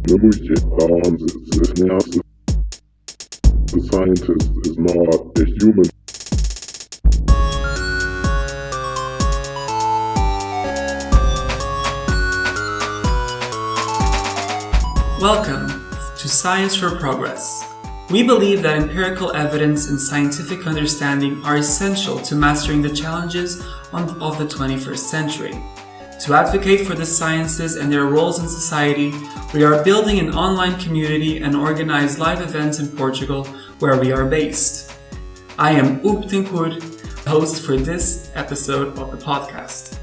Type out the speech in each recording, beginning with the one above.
The scientist is not a human. Welcome to Science for Progress. We believe that empirical evidence and scientific understanding are essential to mastering the challenges of the 21st century. To advocate for the sciences and their roles in society, we are building an online community and organize live events in Portugal where we are based. I am Uptinkur, host for this episode of the podcast.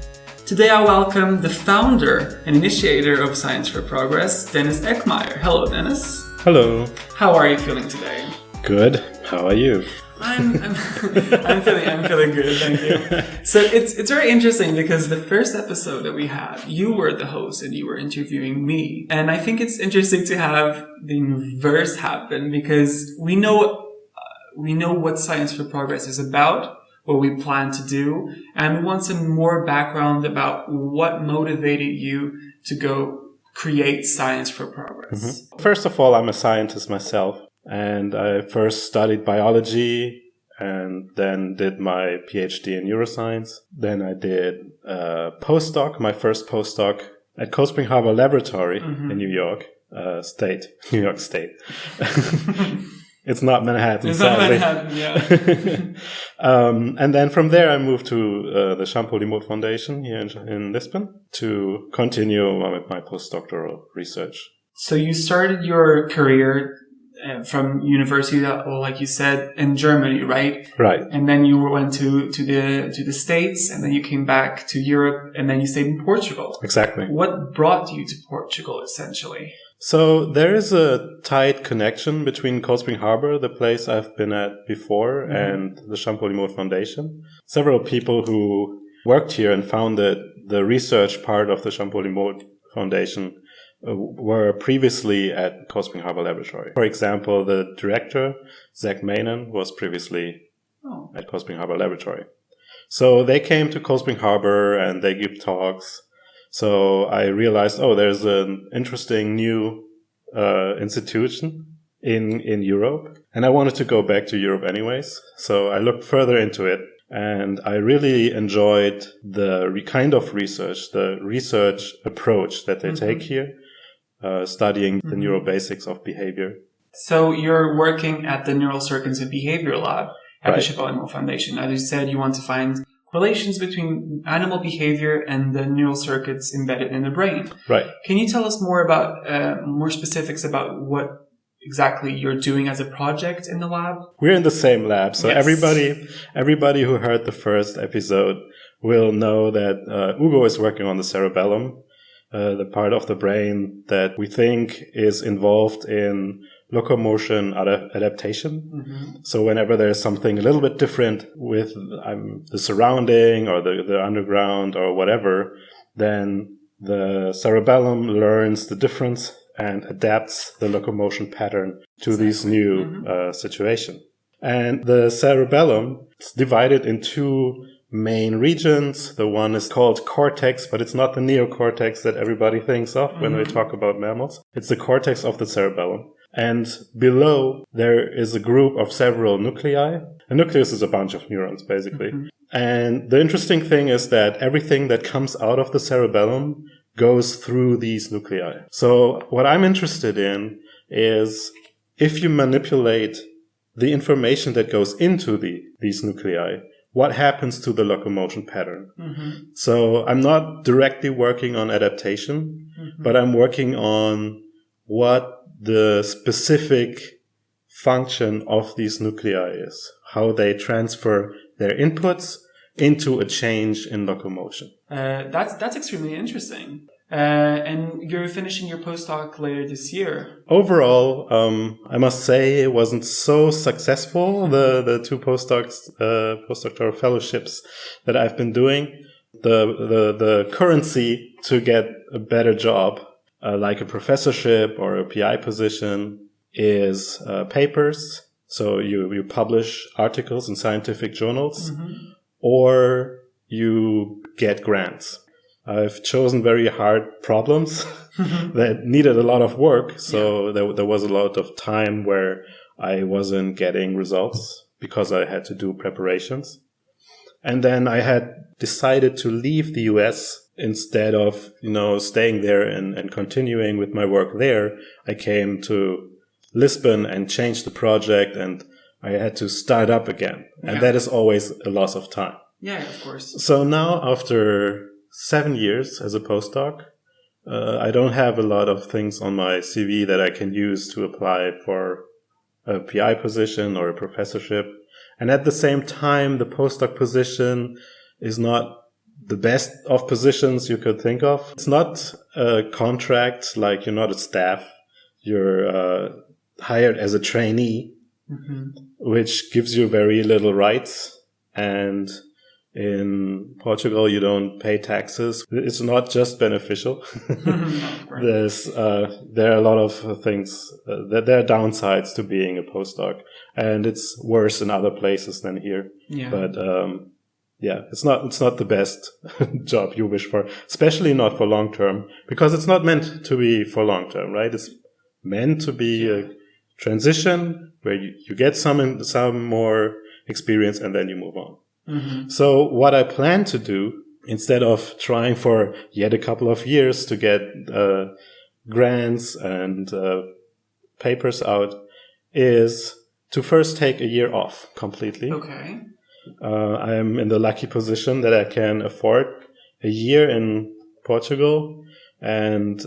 Today I welcome the founder and initiator of Science for Progress, Dennis Eckmeier. Hello, Dennis. Hello. How are you feeling today? Good. How are you? I'm feeling good, thank you. So it's very interesting because the first episode that we had, you were the host and you were interviewing me. And I think it's interesting to have the inverse happen because we know what Science for Progress is about, what we plan to do, and we want some more background about what motivated you to go create Science for Progress. Mm-hmm. First of all, I'm a scientist myself. And I first studied biology and then did my PhD in neuroscience. Then I did a postdoc, my first postdoc at Cold Spring Harbor Laboratory in New York State. It's not Manhattan, sadly. Not Manhattan, yeah. And then from there, I moved to the Champalimaud Foundation here in Lisbon to continue my postdoctoral research. So you started your career from university, like you said, in Germany, right? Right. And then you went to the States, and then you came back to Europe, and then you stayed in Portugal. Exactly. What brought you to Portugal, essentially? So there is a tight connection between Cold Spring Harbor, the place I've been at before, and the Champalimaud Foundation. Several people who worked here and founded the research part of the Champalimaud Foundation were previously at Cold Spring Harbor Laboratory. For example, the director, Zach Manon, was previously at Cold Spring Harbor Laboratory. So they came to Cold Spring Harbor and they give talks. So I realized, there's an interesting new institution in Europe. And I wanted to go back to Europe anyways. So I looked further into it. And I really enjoyed the kind of research, the research approach that they take here. Studying the neurobasics of behavior. So you're working at the Neuroscience and Behavior Lab at Right. the Champalimaud Foundation. As you said, you want to find relations between animal behavior and the neural circuits embedded in the brain. Right. Can you tell us more about more specifics about what exactly you're doing as a project in the lab? We're in the same lab, so Yes. everybody who heard the first episode will know that Ugo is working on the cerebellum. The part of the brain that we think is involved in locomotion adaptation. So whenever there's something a little bit different with the surrounding or the underground or whatever, then the cerebellum learns the difference and adapts the locomotion pattern to this new situation. And the cerebellum is divided in two main regions. The one is called cortex, but it's not the neocortex that everybody thinks of when we talk about mammals. It's the cortex of the cerebellum. And below, there is a group of several nuclei. A nucleus is a bunch of neurons, basically. And the interesting thing is that everything that comes out of the cerebellum goes through these nuclei. So what I'm interested in is if you manipulate the information that goes into these nuclei, what happens to the locomotion pattern? So I'm not directly working on adaptation, but I'm working on what the specific function of these nuclei is, how they transfer their inputs into a change in locomotion. That's extremely interesting. And you're finishing your postdoc later this year. Overall, I must say it wasn't so successful, the two postdoctoral fellowships that I've been doing. The currency to get a better job, like a professorship or a PI position, is papers. So you publish articles in scientific journals, or you get grants. I've chosen very hard problems that needed a lot of work. So there was a lot of time where I wasn't getting results because I had to do preparations. And then I had decided to leave the US instead of, staying there and continuing with my work there. I came to Lisbon and changed the project, and I had to start up again. Yeah. And that is always a loss of time. Yeah, of course. So now, after 7 years as a postdoc, I don't have a lot of things on my CV that I can use to apply for a PI position or a professorship. And at the same time, the postdoc position is not the best of positions you could think of. It's not a contract, like you're not a staff. You're hired as a trainee, which gives you very little rights. And in Portugal, you don't pay taxes. It's not just beneficial. There are a lot of things. There are downsides to being a postdoc, and it's worse in other places than here. Yeah. But it's not the best job you wish for, especially not for long term, because it's not meant to be for long term, right? It's meant to be a transition where you get some more experience and then you move on. So what I plan to do, instead of trying for yet a couple of years to get grants and papers out, is to first take a year off completely. Okay. I am in the lucky position that I can afford a year in Portugal, and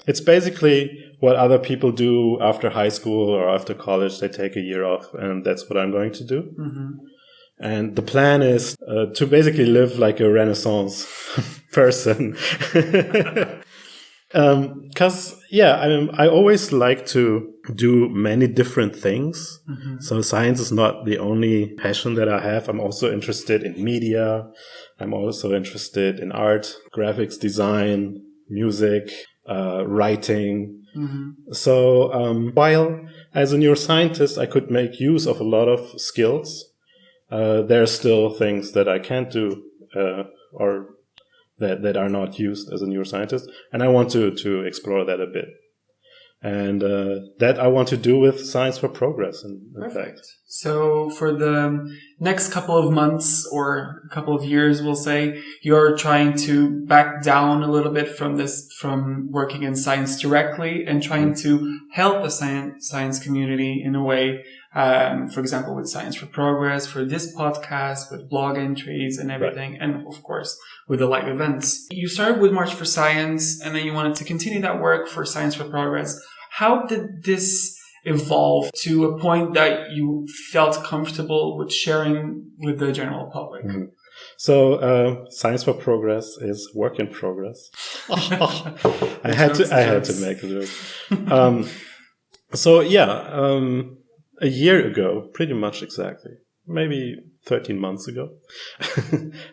it's basically what other people do after high school or after college. They take a year off, and that's what I'm going to do. And the plan is to basically live like a Renaissance person. Because, I always like to do many different things. So science is not the only passion that I have. I'm also interested in media. I'm also interested in art, graphics design, music, writing. So while as a neuroscientist, I could make use of a lot of skills, there are still things that I can't do or that are not used as a neuroscientist. And I want to explore that a bit. And that I want to do with Science for Progress, in fact. So for the next couple of months or a couple of years, we'll say, you're trying to back down a little bit from working in science directly and trying to help the science community in a way, for example, with Science for Progress, for this podcast, with blog entries and everything, and of course, with the live events. You started with March for Science, and then you wanted to continue that work for Science for Progress. How did this evolve to a point that you felt comfortable with sharing with the general public? So, Science for Progress is work in progress. I had to make a joke. A year ago, pretty much exactly, maybe 13 months ago,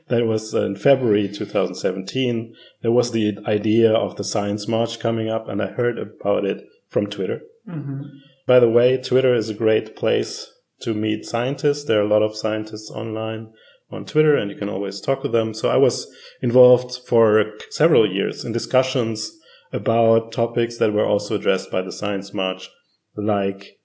that was in February 2017, there was the idea of the Science March coming up, and I heard about it from Twitter. By the way, Twitter is a great place to meet scientists. There are a lot of scientists online on Twitter, and you can always talk to them. So I was involved for several years in discussions about topics that were also addressed by the Science March, like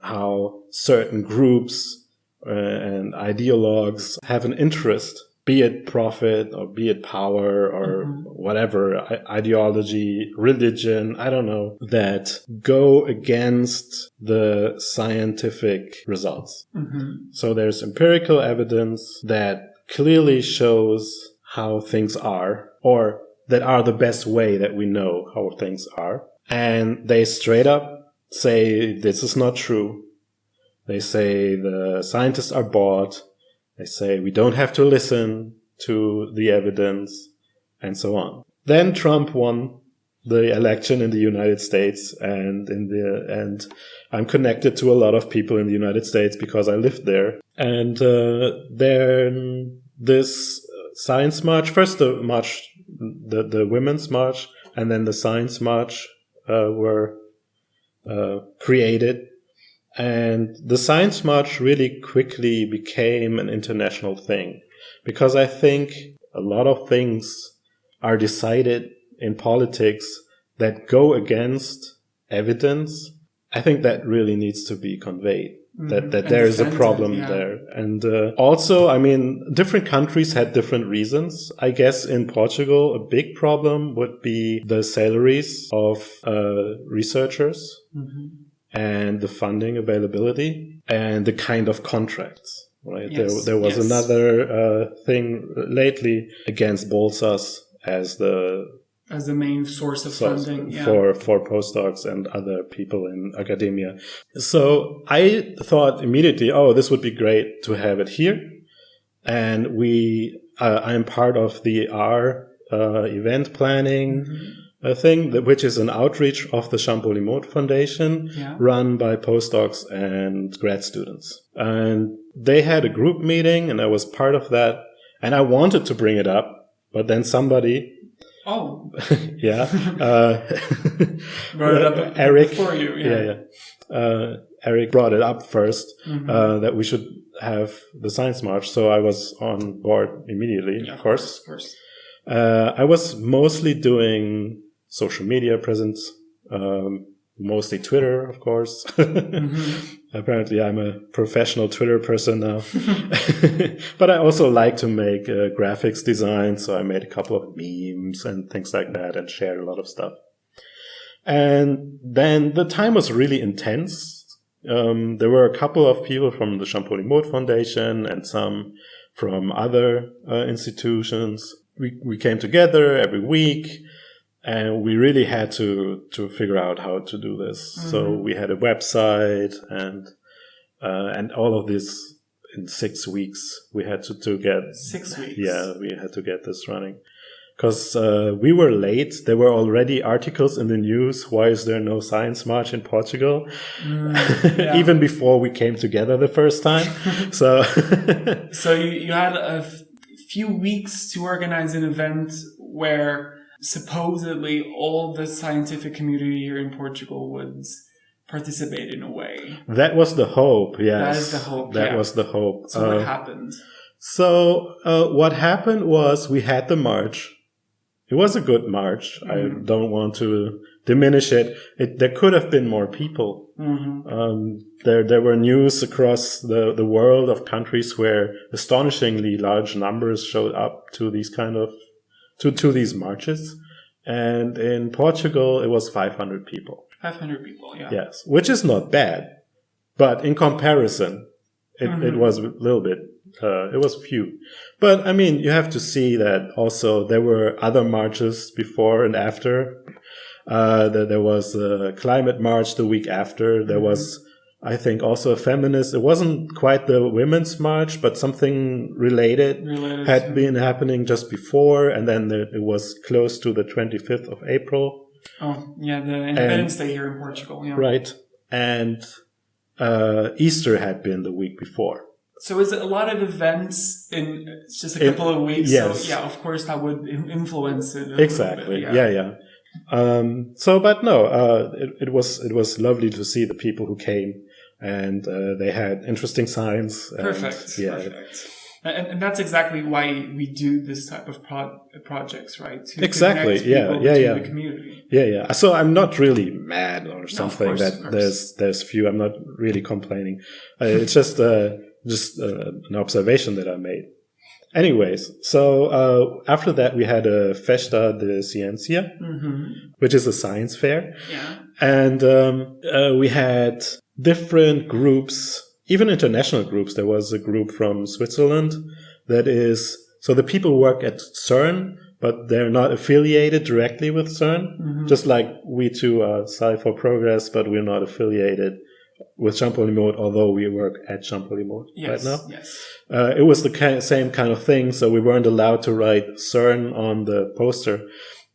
how certain groups and ideologues have an interest, be it profit or be it power or whatever, ideology, religion, I don't know, that go against the scientific results. So there's empirical evidence that clearly shows how things are, or that are the best way that we know how things are. And they straight up say this is not true. They say the scientists are bought. They say we don't have to listen to the evidence, and so on. Then Trump won the election in the United States, and I'm connected to a lot of people in the United States because I lived there. And then this Science March, first the march, the Women's March, and then the Science March were created. And the Science March really quickly became an international thing, because I think a lot of things are decided in politics that go against evidence, I think that really needs to be conveyed. That there is a problem there. And also, I mean, different countries had different reasons. I guess in Portugal, a big problem would be the salaries of researchers and the funding availability and the kind of contracts, right? Yes. There was another thing lately against bolsas as the main source of funding for postdocs and other people in academia. So I thought immediately, this would be great to have it here. And I am part of the R event planning thing, which is an outreach of the Champalimaud Foundation run by postdocs and grad students. And they had a group meeting and I was part of that. And I wanted to bring it up, but then somebody brought it up Eric before you. Eric brought it up first that we should have the science march. So I was on board immediately, of course. I was mostly doing social media presence, mostly Twitter, of course. Apparently, I'm a professional Twitter person now. But I also like to make graphics design, so I made a couple of memes and things like that and shared a lot of stuff. And then the time was really intense. There were a couple of people from the Champalimaud Foundation and some from other institutions. We came together every week. And we really had to figure out how to do this. So we had a website and all of this in 6 weeks. We had to get 6 weeks. Yeah, we had to get this running because we were late. There were already articles in the news. Why is there no science march in Portugal? Even before we came together the first time. So you had a few weeks to organize an event where supposedly all the scientific community here in Portugal would participate in a way. That was the hope, yes. That is the hope, That was the hope. So what happened? So what happened was we had the march. It was a good march. I don't want to diminish it. There could have been more people. There were news across the world of countries where astonishingly large numbers showed up to these kind of to these marches. And in Portugal, it was 500 people. 500 people, yeah. Yes, which is not bad. But in comparison, it was a little bit, it was few. But I mean, you have to see that also there were other marches before and after. There was a climate march the week after. There was, I think, also a feminist. It wasn't quite the women's march, but something related had been happening just before. And then it was close to the 25th of April. Oh, yeah, the Independence Day here in Portugal. Yeah. Right. And Easter had been the week before. So is it a lot of events in just a couple of weeks? Yes. So, yeah, of course, that would influence it. Exactly. Yeah. But no, it was lovely to see the people who came, and they had interesting signs. Perfect. And that's exactly why we do this type of projects, right? To exactly. Connect people to the community. Yeah. So I'm not really mad or something of course. there's few. I'm not really complaining. It's just an observation that I made. Anyways, so after that we had a Festa de Ciencia, which is a science fair. Yeah. And we had different groups, even international groups. There was a group from Switzerland so the people work at CERN, but they're not affiliated directly with CERN. Just like we too are Sci for Progress, but we're not affiliated with Champalimaud, although we work at Champalimaud right now. Yes. It was the same kind of thing, so we weren't allowed to write CERN on the poster,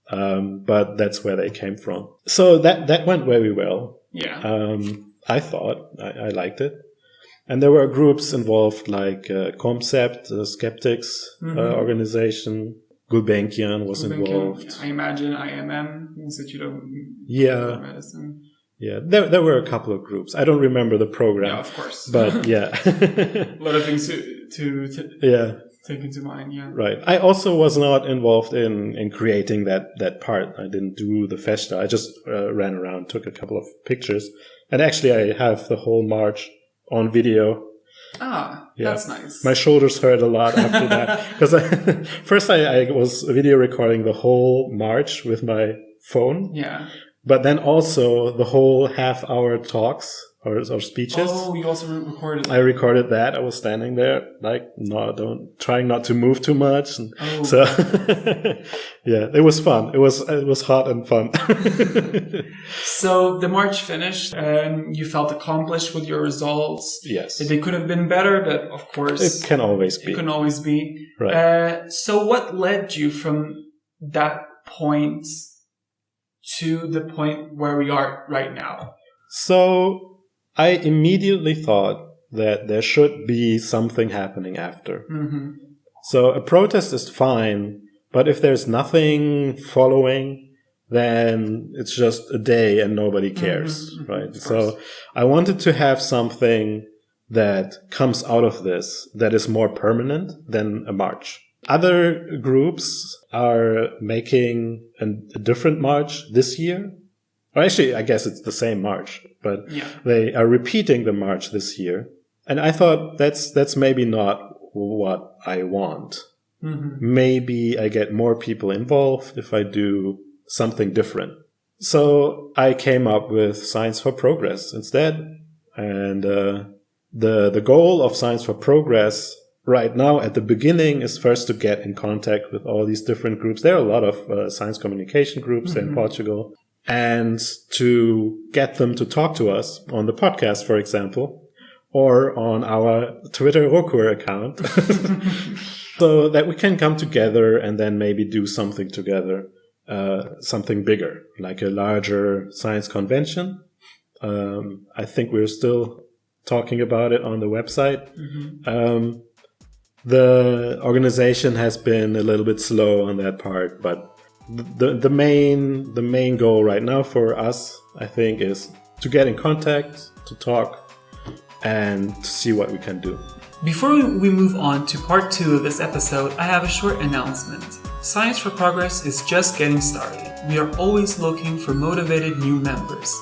but that's where they came from. So that went very well. Yeah. I thought. I liked it. And there were groups involved like Concept, Skeptics organization. Gulbenkian was involved. I imagine IMM, Institute of Medicine. Yeah, there were a couple of groups. I don't remember the program. Yeah, of course. But yeah. A lot of things to Yeah. taken to mind, yeah. Right. I also was not involved in creating that part. I didn't do the festa. I just ran around, took a couple of pictures. And actually, I have the whole march on video. Ah, that's nice. My shoulders hurt a lot after that. Because first I was video recording the whole march with my phone. Yeah. But then also the whole half-hour talks or speeches. Oh, you also recorded. I recorded that. I was standing there, like, trying not to move too much. And so, yeah, it was fun. It was hot and fun. So the march finished, and you felt accomplished with your results. Yes, they could have been better, but of course, it can always be. It can always be. Right. So what led you from that point to the point where we are right now? So I immediately thought that there should be something happening after. Mm-hmm. So a protest is fine, but if there's nothing following, then it's just a day and nobody cares, right? So I wanted to have something that comes out of this that is more permanent than a march. Other groups are making a different march this year. Or actually, I guess it's the same march, but they are repeating the march this year. And I thought that's maybe not what I want. Mm-hmm. Maybe I get more people involved if I do something different. So I came up with Science for Progress instead. And the goal of Science for Progress right now at the beginning is first to get in contact with all these different groups. There are a lot of science communication groups in Portugal. And to get them to talk to us on the podcast, for example, or on our Twitter Rokur account, so that we can come together and then maybe do something together, something bigger, like a larger science convention. I think we're still talking about it on the website. Mm-hmm. The organization has been a little bit slow on that part, but the main goal right now for us, I think, is to get in contact, to talk, and to see what we can do. Before we move on to part 2 of this episode, I have a short announcement. Science for Progress is just getting started. We are always looking for motivated new members.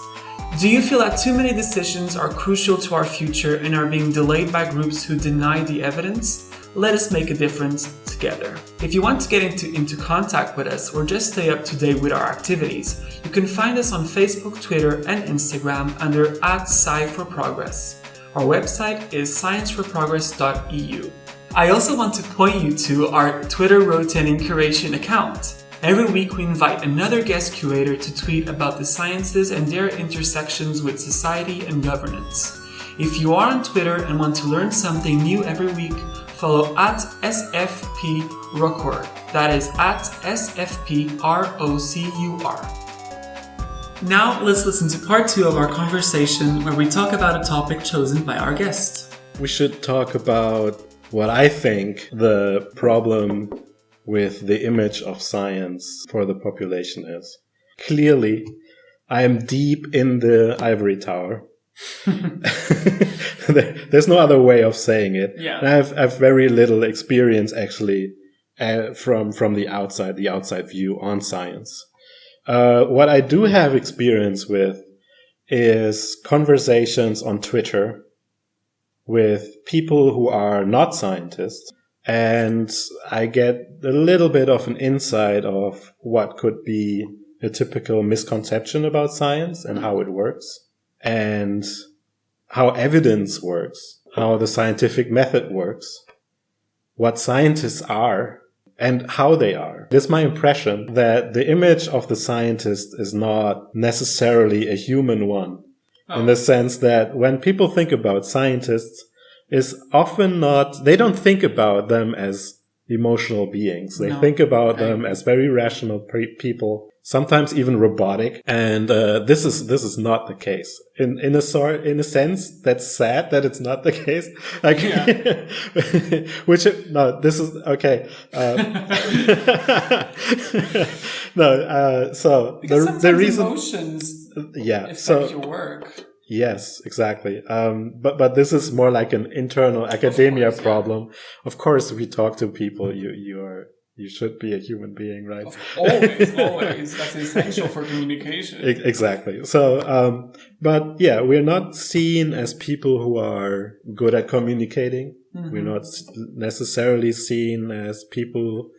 Do you feel that too many decisions are crucial to our future and are being delayed by groups who deny the evidence? Let us make a difference together. If you want to get into contact with us or just stay up to date with our activities, you can find us on Facebook, Twitter, and Instagram under @Sci4Progress. Our website is scienceforprogress.eu. I also want to point you to our Twitter rotating curation account. Every week we invite another guest curator to tweet about the sciences and their intersections with society and governance. If you are on Twitter and want to learn something new every week, follow @SFPRokur. That is @SFPROCUR. Now let's listen to part 2 of our conversation where we talk about a topic chosen by our guest. We should talk about what I think the problem with the image of science for the population is. Clearly, I am deep in the ivory tower. There's no other way of saying it. Yeah. And I've very little experience actually from the outside view on science. What I do have experience with is conversations on Twitter with people who are not scientists, and I get a little bit of an insight of what could be a typical misconception about science and how it works, and how evidence works, how the scientific method works, what scientists are, and how they are. It is my impression that the image of the scientist is not necessarily a human one, in the sense that when people think about scientists, is often not, they don't think about them as emotional beings. They think about them as very rational people, sometimes even robotic. And this is not the case. In a sense, that's sad that it's not the case. Like, this is okay. So the reason emotions affect your work. Yes, exactly. But this is more like an internal academia problem. Of course, if you talk to people, you should be a human being, right? Always. That's essential for communication. Exactly. So, but yeah, we're not seen as people who are good at communicating. Mm-hmm. We're not necessarily seen as people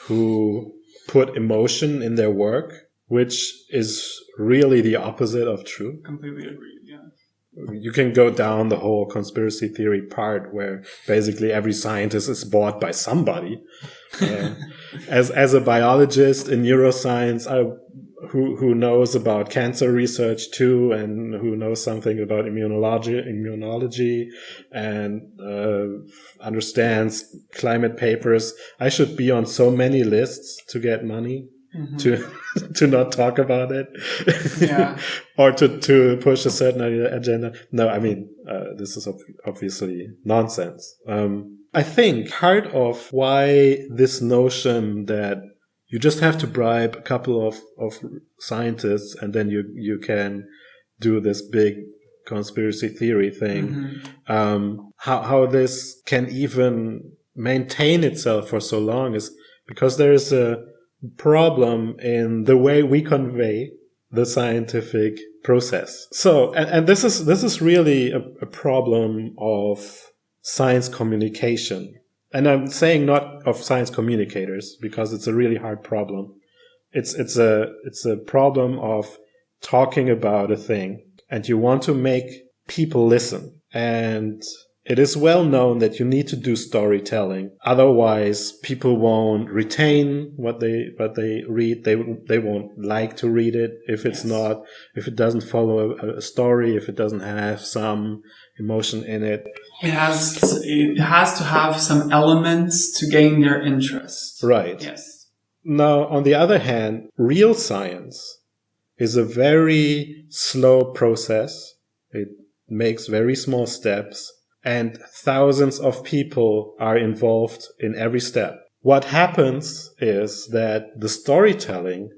who put emotion in their work, which is really the opposite of true. Completely agreed, yeah. You can go down the whole conspiracy theory part where basically every scientist is bought by somebody. As a biologist in neuroscience, who knows about cancer research too, and who knows something about immunology and understands climate papers, I should be on so many lists to get money. Mm-hmm. to not talk about it, yeah, or to push a certain agenda. No, I mean this is obviously nonsense. I think part of why this notion that you just have to bribe a couple of scientists and then you can do this big conspiracy theory thing, mm-hmm. How this can even maintain itself for so long is because there is a problem in the way we convey the scientific process. So, and this is really a problem of science communication. And I'm saying not of science communicators because it's a really hard problem. It's a problem of talking about a thing and you want to make people listen. And it is well known that you need to do storytelling. Otherwise, people won't retain what they read. They won't like to read it if it's not, if it doesn't follow a story, if it doesn't have some emotion in it. It has to have some elements to gain their interest. Right. Yes. Now, on the other hand, real science is a very slow process. It makes very small steps. And thousands of people are involved in every step. What happens is that the storytelling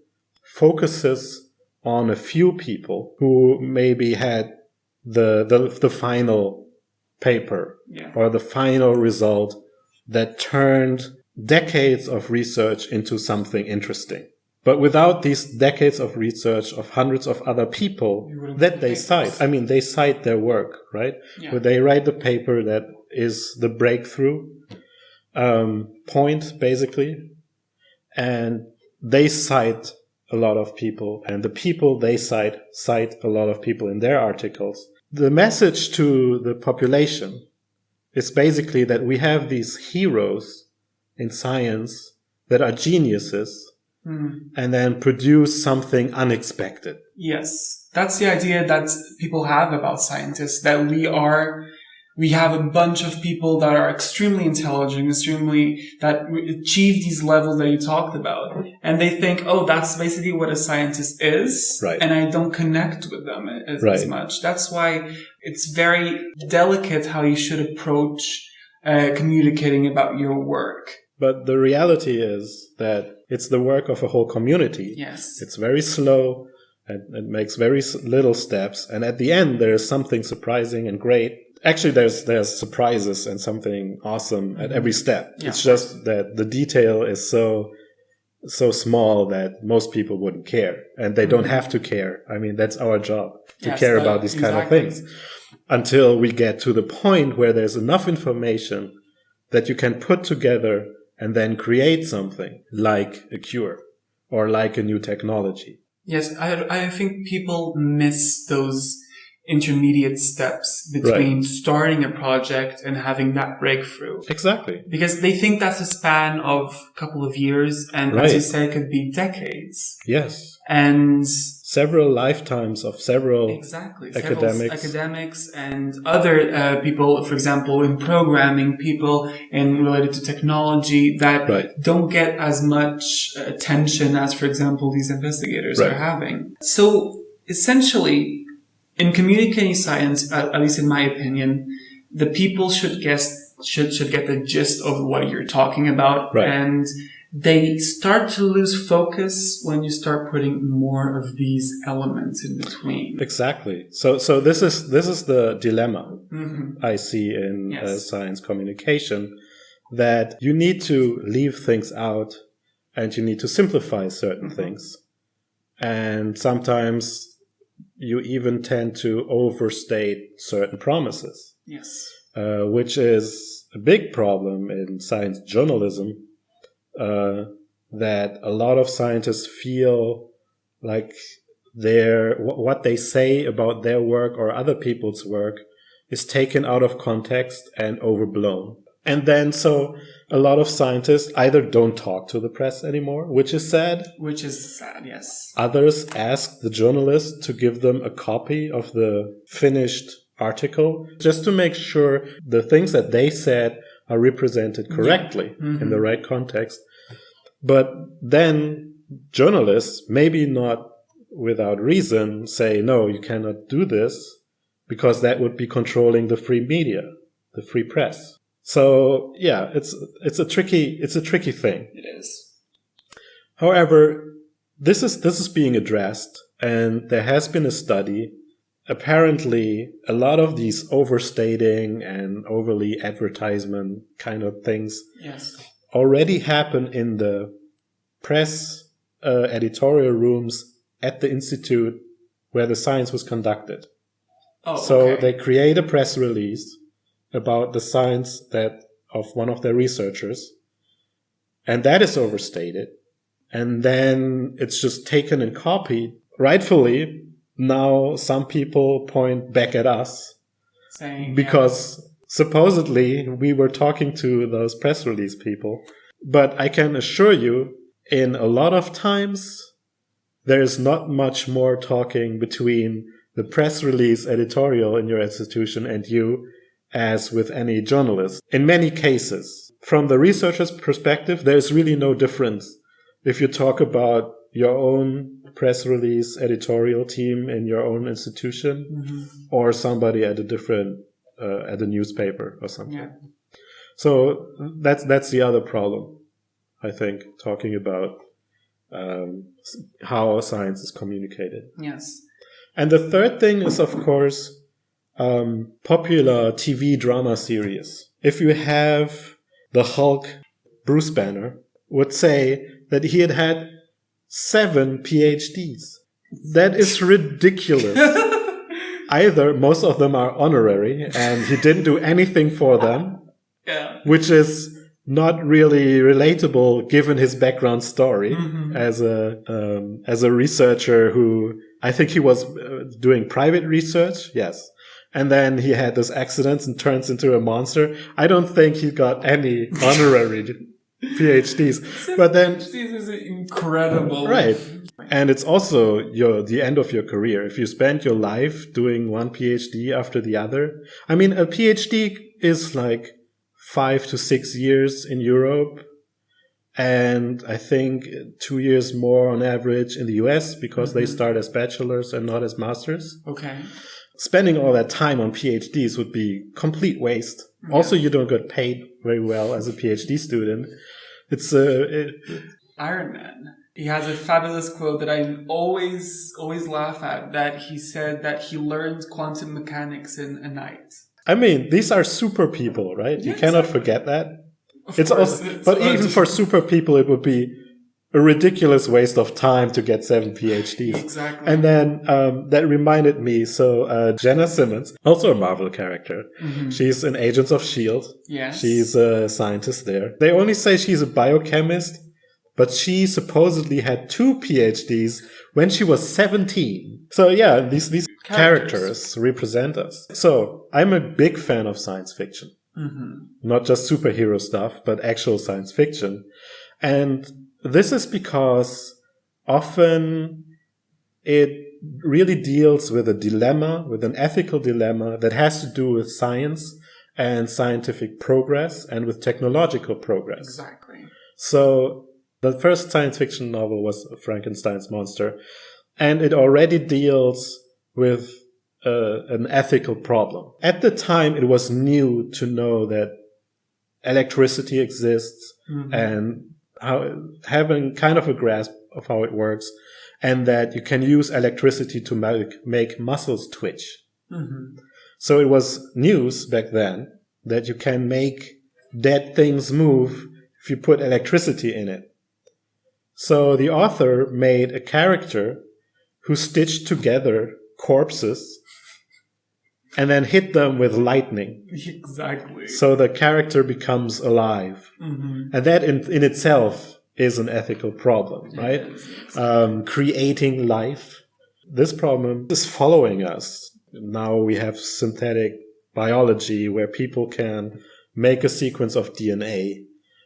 focuses on a few people who maybe had the final paper, yeah, or the final result that turned decades of research into something interesting. But without these decades of research of hundreds of other people that they cite, I mean, they cite their work, right? Yeah. Where they write the paper that is the breakthrough point, basically. And they cite a lot of people. And the people they cite a lot of people in their articles. The message to the population is basically that we have these heroes in science that are geniuses, and then produce something unexpected. Yes. That's the idea that people have about scientists, that we have a bunch of people that are extremely intelligent, that achieve these levels that you talked about. And they think, oh, that's basically what a scientist is. Right. And I don't connect with them as much. That's why it's very delicate how you should approach communicating about your work. But the reality is that it's the work of a whole community. Yes. It's very slow and it makes very little steps. And at the end, there is something surprising and great. Actually, there's surprises and something awesome at every step. Yeah. It's just that the detail is so small that most people wouldn't care. And they don't have to care. I mean, that's our job, to care about these kind of things. Until we get to the point where there's enough information that you can put together and then create something like a cure or like a new technology. Yes, I think people miss those intermediate steps between starting a project and having that breakthrough. Exactly. Because they think that's a span of a couple of years, and as you say, it could be decades. Yes. And several lifetimes of several academics and other people, for example, in programming, people related to technology that don't get as much attention as, for example, these investigators are having. So essentially, in communicating science, at least in my opinion, the people should get the gist of what you're talking about, and they start to lose focus when you start putting more of these elements in between. Exactly. So this is the dilemma Mm-hmm. I see in Yes. science communication, that you need to leave things out and you need to simplify certain things. And sometimes you even tend to overstate certain promises. Yes. Which is a big problem in science journalism, that a lot of scientists feel like what they say about their work or other people's work is taken out of context and overblown. And then so a lot of scientists either don't talk to the press anymore, which is sad. Which is sad, yes. Others ask the journalist to give them a copy of the finished article just to make sure the things that they said are represented correctly in the right context. But then journalists, maybe not without reason, say, no, you cannot do this because that would be controlling the free media, the free press. So yeah, it's a tricky thing. It is. However, this is being addressed, and there has been a study. Apparently, a lot of these overstating and overly advertisement kind of things already happen in the press editorial rooms at the institute where the science was conducted. So they create a press release about the science of one of their researchers, and that is overstated. And then it's just taken and copied. Rightfully, now some people point back at us saying, because supposedly we were talking to those press release people. But I can assure you, in a lot of times, there is not much more talking between the press release editorial in your institution and you as with any journalist. In many cases, from the researcher's perspective, there is really no difference if you talk about your own press release editorial team in your own institution or somebody at a different at a newspaper or something. Yeah. So that's the other problem, I think, talking about how science is communicated. Yes. And the third thing is, of course, popular TV drama series. If you have the Hulk, Bruce Banner would say that he had 7 PhDs. That is ridiculous. Either most of them are honorary and he didn't do anything for them, which is not really relatable given his background story as a researcher who, I think he was doing private research. Yes. And then he had this accident and turns into a monster. I don't think he got any honorary PhDs. But then PhDs is incredible. Right. And it's also the end of your career. If you spend your life doing one PhD after the other. I mean, a PhD is like 5 to 6 years in Europe. And I think 2 years more on average in the US because they start as bachelors and not as masters. Okay. Spending all that time on PhDs would be complete waste. Yeah. Also, you don't get paid very well as a PhD student. It's Iron Man. He has a fabulous quote that I always laugh at, that he said that he learned quantum mechanics in a night. I mean, these are super people, right? Yeah, you cannot forget that. But even for super people, it would be a ridiculous waste of time to get 7 PhDs. Exactly. And then that reminded me, Jenna Simmons, also a Marvel character. She's in Agents of S.H.I.E.L.D. Yes. She's a scientist there. They only say she's a biochemist, but she supposedly had 2 PhDs when she was 17. So yeah, these characters represent us. So I'm a big fan of science fiction. Not just superhero stuff, but actual science fiction. And this is because often it really deals with a dilemma, with an ethical dilemma that has to do with science and scientific progress and with technological progress. Exactly. So the first science fiction novel was Frankenstein's Monster, and it already deals with an ethical problem. At the time, it was new to know that electricity exists and having kind of a grasp of how it works, and that you can use electricity to make muscles twitch. Mm-hmm. So it was news back then that you can make dead things move if you put electricity in it. So the author made a character who stitched together corpses and then hit them with lightning. Exactly. So the character becomes alive. Mm-hmm. And that in itself is an ethical problem, right? Yes. Creating life. This problem is following us. Now we have synthetic biology where people can make a sequence of DNA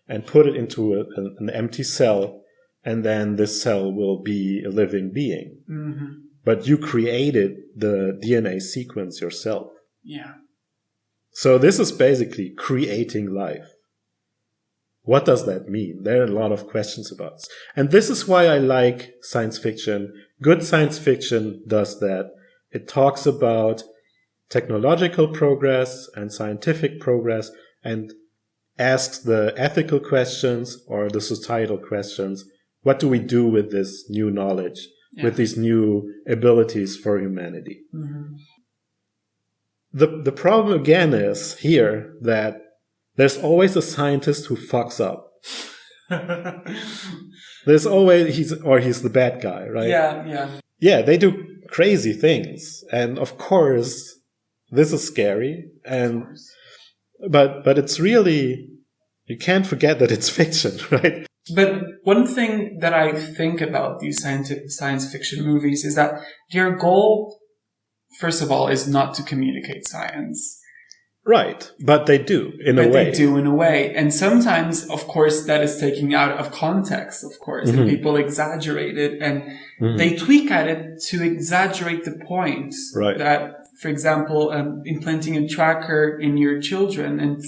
and put it into an empty cell, and then this cell will be a living being. Mm-hmm. But you created the DNA sequence yourself. Yeah. So this is basically creating life. What does that mean? There are a lot of questions about this. And this is why I like science fiction. Good science fiction does that. It talks about technological progress and scientific progress and asks the ethical questions or the societal questions. What do we do with this new knowledge, with these new abilities for humanity? Mm-hmm. The problem again is here that there's always a scientist who fucks up. There's always he's the bad guy, right? Yeah, they do crazy things, and of course this is scary, and but it's really, you can't forget that it's fiction, right? But one thing that I think about these science fiction movies is that their goal, first of all, is not to communicate science. Right, but they do in a way. They do in a way. And sometimes, of course, that is taken out of context, of course. Mm-hmm. And people exaggerate it and they tweak at it to exaggerate the point. Right. That, for example, implanting a tracker in your children and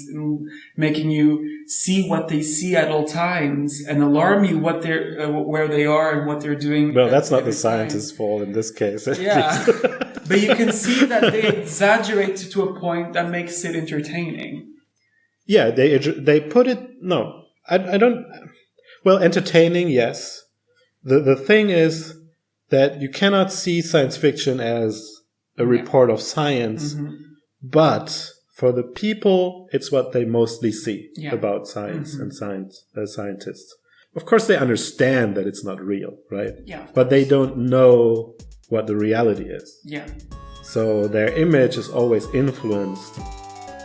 making you see what they see at all times and alarm you where they are and what they're doing. Well, that's not the scientist's fault in this case. Yeah. But you can see that they exaggerate to a point that makes it entertaining. Yeah, they put it... No, I don't... Well, entertaining, yes. The thing is that you cannot see science fiction as a report of science, but for the people, it's what they mostly see about science and scientists. Of course, they understand that it's not real, right? Yeah. But they don't know what the reality is. Yeah. So their image is always influenced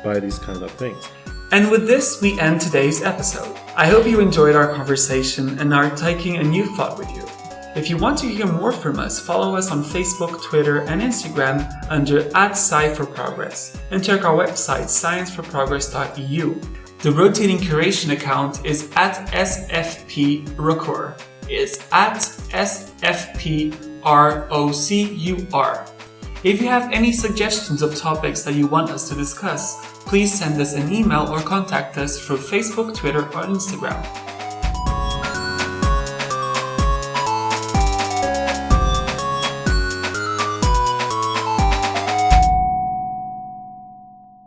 by these kind of things. And with this, we end today's episode. I hope you enjoyed our conversation and are taking a new thought with you. If you want to hear more from us, follow us on Facebook, Twitter, and Instagram under @Sci4Progress, and check our website scienceforprogress.eu. The rotating curation account is @SFPRocur. It's @SFPROCUR. If you have any suggestions of topics that you want us to discuss, please send us an email or contact us through Facebook, Twitter, or Instagram.